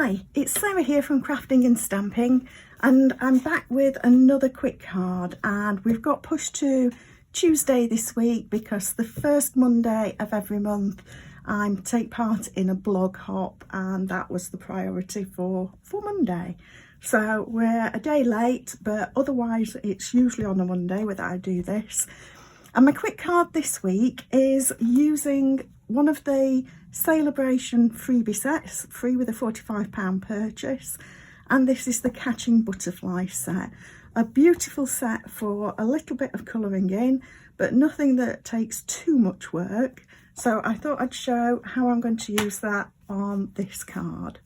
Hi, it's Sarah here from Crafting and Stamping, and I'm back with another quick card, and we've got pushed to Tuesday this week because the first Monday of every month I take part in a blog hop, and that was the priority for Monday. So we're a day late, but otherwise it's usually on a Monday that I do this. And my quick card this week is using one of the Sale-a-bration freebie sets, free with a £45 purchase, and this is the Catching Butterfly set. A beautiful set for a little bit of colouring in, but nothing that takes too much work. So I thought I'd show how I'm going to use that on this card.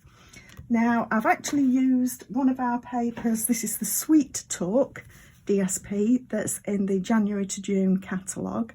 Now, I've actually used one of our papers. This is the Sweet Talk DSP that's in the January to June catalogue.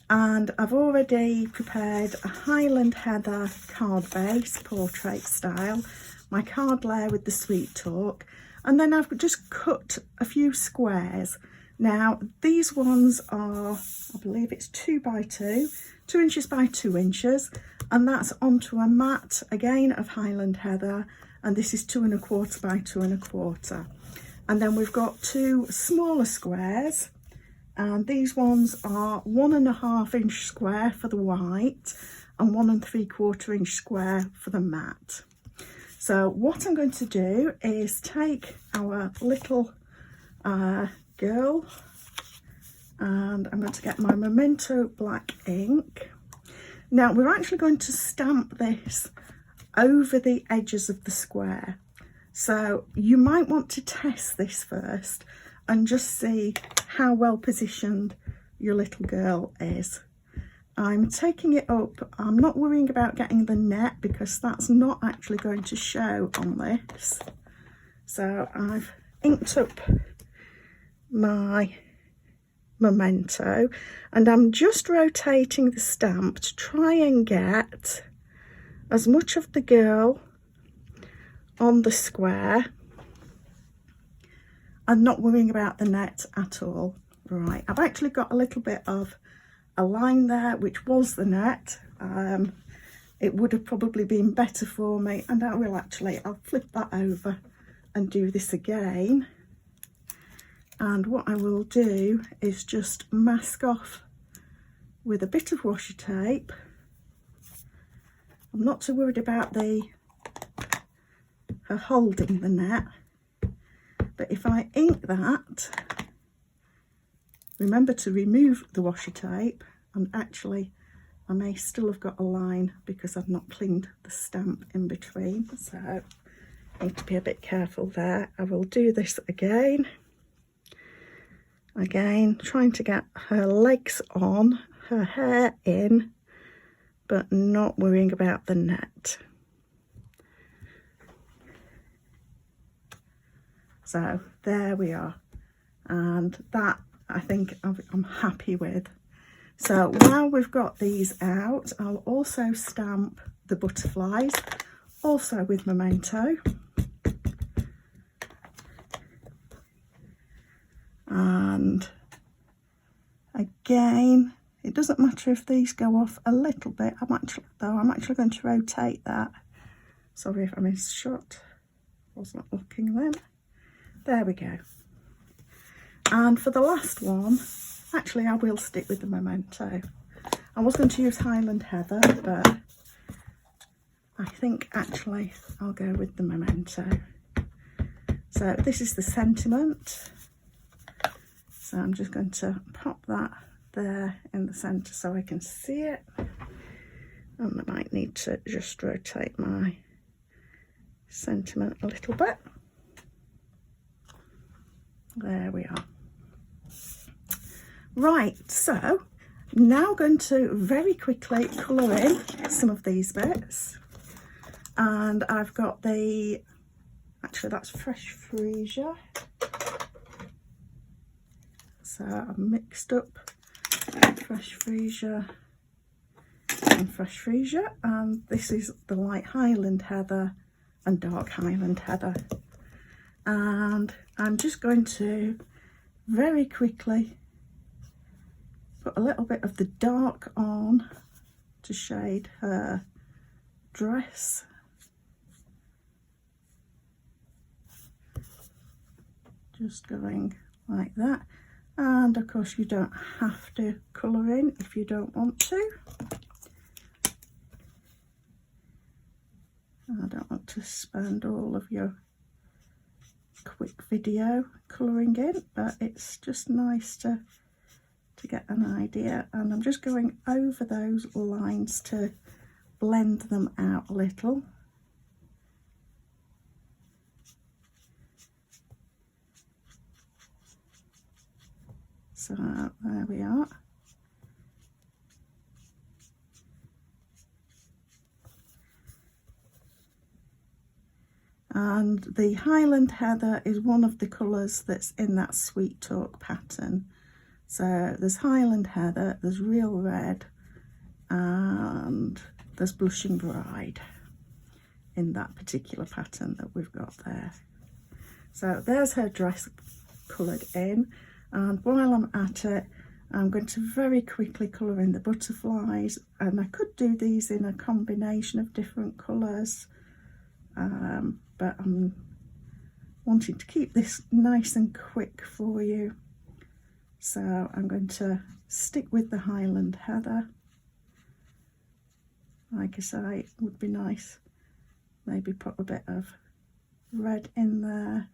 And I've already prepared a Highland Heather card base, portrait style, my card layer with the Sweet Talk, and then I've just cut a few squares. Now these ones are, I believe it's 2 by 2 inches by 2 inches, and that's onto a mat again of Highland Heather, and this is 2 1/4 by 2 1/4. And then we've got 2 smaller squares, and these ones are 1 1/2 inch square for the white and 1 3/4 inch square for the matte. So what I'm going to do is take our little girl, and I'm going to get my Memento black ink. Now we're actually going to stamp this over the edges of the square, so you might want to test this first and just see how well positioned your little girl is. I'm taking it up. I'm not worrying about getting the net because that's not actually going to show on this. So I've inked up my Memento, and I'm just rotating the stamp to try and get as much of the girl on the square and not worrying about the net at all. Right, I've actually got a little bit of a line there which was the net. It would have probably been better for me, and I'll flip that over and do this again. And what I will do is just mask off with a bit of washi tape. I'm not too worried about her holding the net, but if I ink that, remember to remove the washi tape, and actually I may still have got a line because I've not cleaned the stamp in between, so I need to be a bit careful there. I will do this again, trying to get her legs on, her hair in, but not worrying about the net. So there we are, and that I think I'm happy with. So while we've got these out, I'll also stamp the butterflies, also with Memento. And again, it doesn't matter if these go off a little bit. I'm actually going to rotate that. Sorry if I missed shot, wasn't looking then. There we go. And for the last one, actually I will stick with the Memento. I was going to use Highland Heather, but I think actually I'll go with the Memento. So this is the sentiment. So I'm just going to pop that there in the centre so I can see it. And I might need to just rotate my sentiment a little bit. There we are. Right, so now going to very quickly colour in some of these bits. And I've got actually that's fresh freesia. So I've mixed up fresh freesia and fresh freesia, and this is the light Highland Heather and dark Highland Heather. And I'm just going to very quickly put a little bit of the dark on to shade her dress. just going like that. And of course you don't have to colour in if you don't want to. I don't want to spend all of your quick video colouring in, but it's just nice to get an idea. And I'm just going over those lines to blend them out a little. So there we are. And the Highland Heather is one of the colours that's in that Sweet Talk pattern. So there's Highland Heather, there's Real Red, and there's Blushing Bride in that particular pattern that we've got there. So there's her dress coloured in, and while I'm at it, I'm going to very quickly colour in the butterflies, and I could do these in a combination of different colours, but I'm wanting to keep this nice and quick for you. So I'm going to stick with the Highland Heather. Like I say, it would be nice, maybe put a bit of red in there.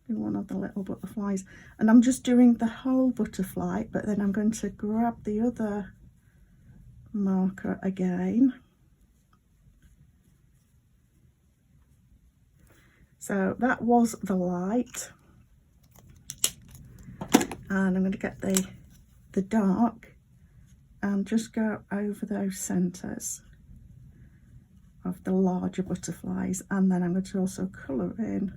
Do one of the little butterflies. And I'm just doing the whole butterfly, but then I'm going to grab the other marker again. So that was the light. And I'm going to get the dark and just go over those centres of the larger butterflies, and then I'm going to also colour in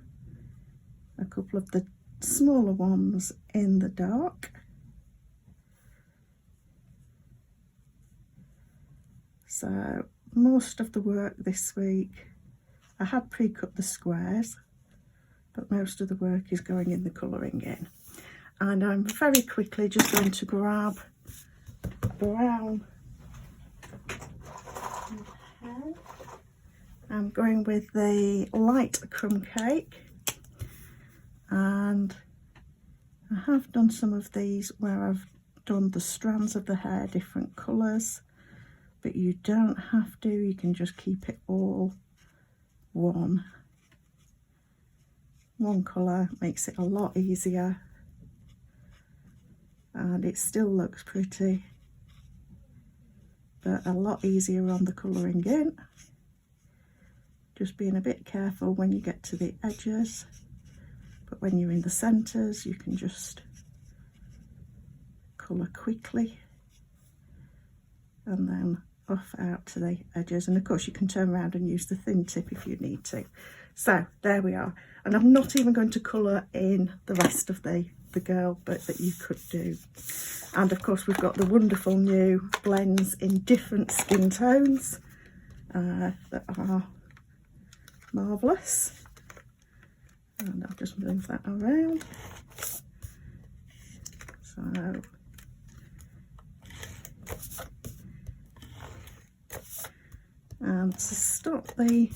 a couple of the smaller ones in the dark. So most of the work this week, I had pre-cut the squares, but most of the work is going in the colouring in. And I'm very quickly just going to grab brown. I'm going with the light crumb cake, and I have done some of these where I've done the strands of the hair different colours, but you don't have to, you can just keep it all one colour. Makes it a lot easier, and it still looks pretty, but a lot easier on the colouring in. Just being a bit careful when you get to the edges, but when you're in the centres you can just colour quickly and then off out to the edges. And of course you can turn around and use the thin tip if you need to. So there we are, and I'm not even going to colour in the rest of the girl, but that you could do. And of course we've got the wonderful new blends in different skin tones that are marvellous. And I'll just move that around. So and to stop the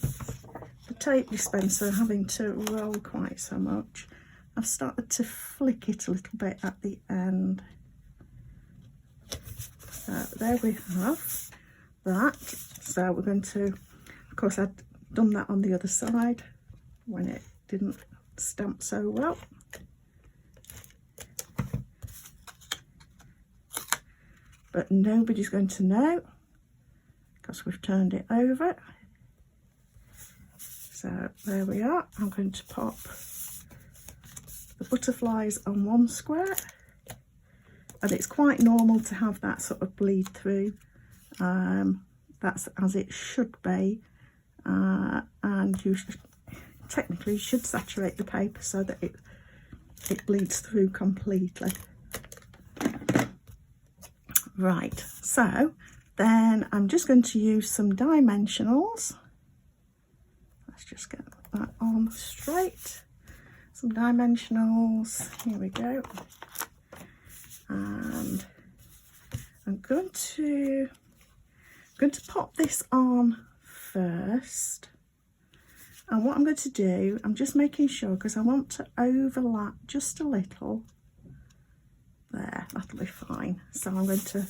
tape dispenser having to roll quite so much, I've started to flick it a little bit at the end. So there we have that. So we're going to, of course I'd done that on the other side when it didn't stamp so well. But nobody's going to know because we've turned it over. So there we are. I'm going to pop the butterflies on one square, and it's quite normal to have that sort of bleed through. That's as it should be, and you technically should saturate the paper so that it bleeds through completely. Right, so then I'm just going to use some dimensionals. Let's just get that on straight. Some dimensionals, here we go. And I'm going to pop this on first, And what I'm going to do, I'm just making sure, because I want to overlap just a little. There, that'll be fine. So I'm going to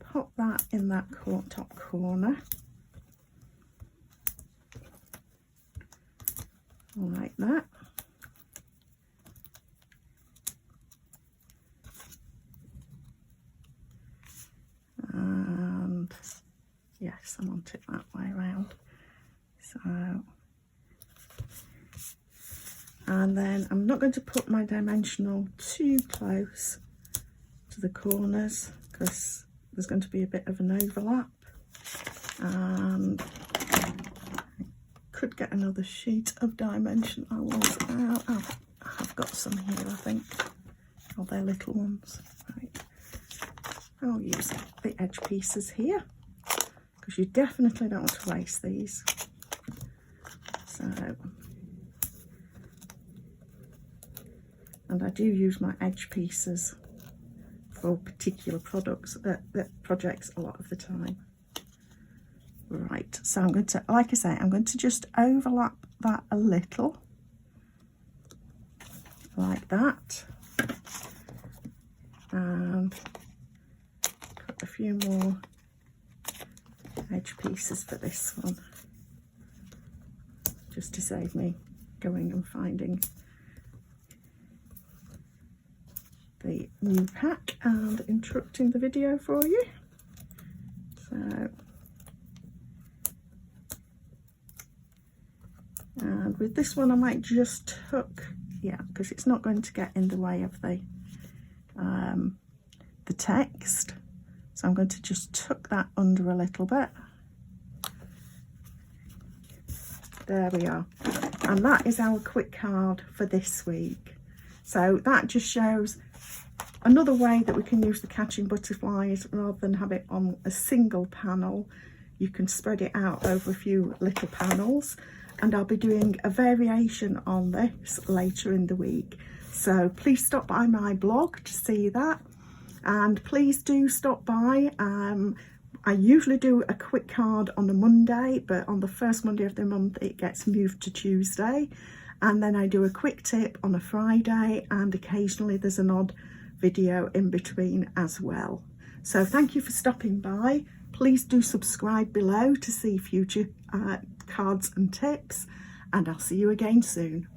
pop that in that top corner. Like that. And yes, I want it that way around. So, and then I'm not going to put my dimensional too close to the corners because there's going to be a bit of an overlap, and I could get another sheet of dimension. I have got some here, I think. Oh, they're little ones. Right. I'll use the edge pieces here because you definitely don't want to waste these. So, and I do use my edge pieces for particular projects a lot of the time. Right, so I'm going to, like I say, I'm going to just overlap that a little, like that, and cut a few more edge pieces for this one, just to save me going and finding the new pack and interrupting the video for you. So, and with this one I might just tuck, yeah, because it's not going to get in the way of the text. So I'm going to just tuck that under a little bit. There we are. And that is our quick card for this week. So that just shows another way that we can use the catching butterflies rather than have it on a single panel. You can spread it out over a few little panels, and I'll be doing a variation on this later in the week. So please stop by my blog to see that, and please do stop by. I usually do a quick card on a Monday, but on the first Monday of the month it gets moved to Tuesday, and then I do a quick tip on a Friday, and occasionally there's an odd video in between as well. So thank you for stopping by. Please do subscribe below to see future cards and tips, and I'll see you again soon.